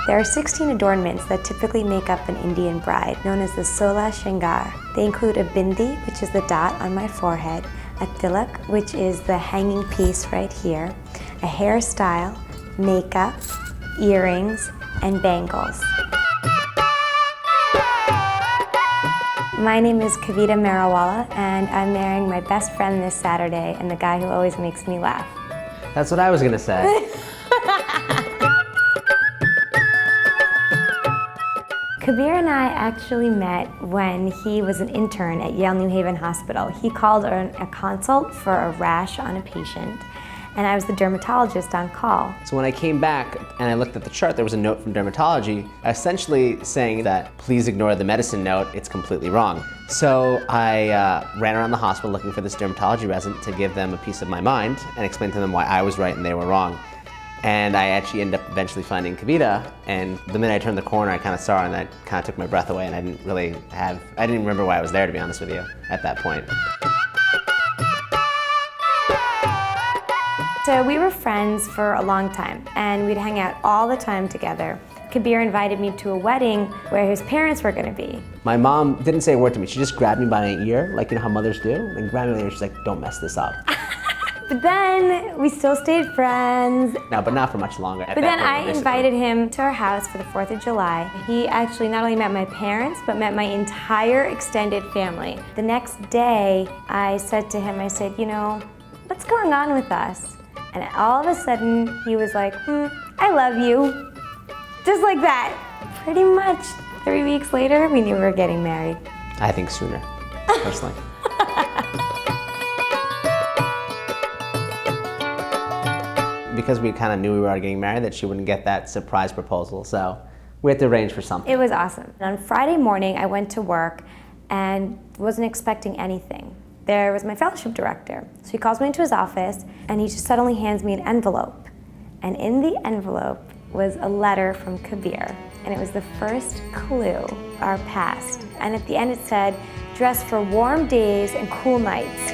There are 16 adornments that typically make up an Indian bride, known as the Sola Shringar. They include a bindi, which is the dot on my forehead, a tilak, which is the hanging piece right here, a hairstyle, makeup, earrings, and bangles. My name is Kavita Marawala, and I'm marrying my best friend this Saturday and the guy who always makes me laugh. That's what I was gonna say. Kabir and I actually met when he was an intern at Yale New Haven Hospital. He called a consult for a rash on a patient, and I was the dermatologist on call. So when I came back and I looked at the chart, there was a note from dermatology essentially saying that please ignore the medicine note, it's completely wrong. So I ran around the hospital looking for this dermatology resident to give them a piece of my mind and explain to them why I was right and they were wrong. And I actually ended up eventually finding Kavita, and the minute I turned the corner I kind of saw her and that kind of took my breath away, and I didn't even remember why I was there, to be honest with you, at that point. So we were friends for a long time, and we'd hang out all the time together. Kabir invited me to a wedding where his parents were going to be. My mom didn't say a word to me. She just grabbed me by my ear, like you know how mothers do, and grabbed me by the ear. She's like, "Don't mess this up." But then we still stayed friends. No, but not for much longer. But then I invited him to our house for the 4th of July. He actually not only met my parents, but met my entire extended family. The next day, I said to him, I said, you know, what's going on with us? And all of a sudden, he was like, I love you. Just like that. Pretty much 3 weeks later, we knew we were getting married. I think sooner, personally. Because we kind of knew we were getting married, that she wouldn't get that surprise proposal, so we had to arrange for something. It was awesome. On Friday morning, I went to work and wasn't expecting anything. There was my fellowship director. So he calls me into his office, and he just suddenly hands me an envelope. And in the envelope was a letter from Kabir, and it was the first clue, our past. And at the end it said, dress for warm days and cool nights.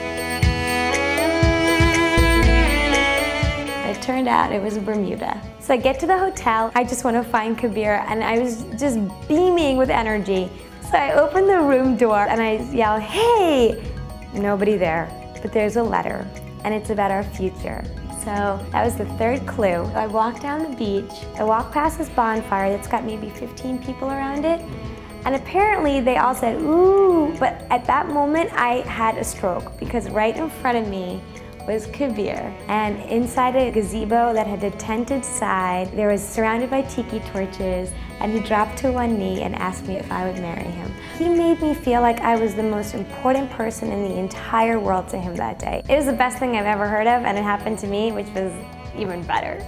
It turned out it was Bermuda. So I get to the hotel, I just want to find Kabir, and I was just beaming with energy. So I open the room door and I yell, hey! Nobody there, but there's a letter, and it's about our future. So that was the third clue. I walk down the beach, I walk past this bonfire that's got maybe 15 people around it, and apparently they all said, ooh, but at that moment I had a stroke, because right in front of me was Kabir, and inside a gazebo that had a tented side, there was surrounded by tiki torches, and he dropped to one knee and asked me if I would marry him. He made me feel like I was the most important person in the entire world to him that day. It was the best thing I've ever heard of, and it happened to me, which was even better.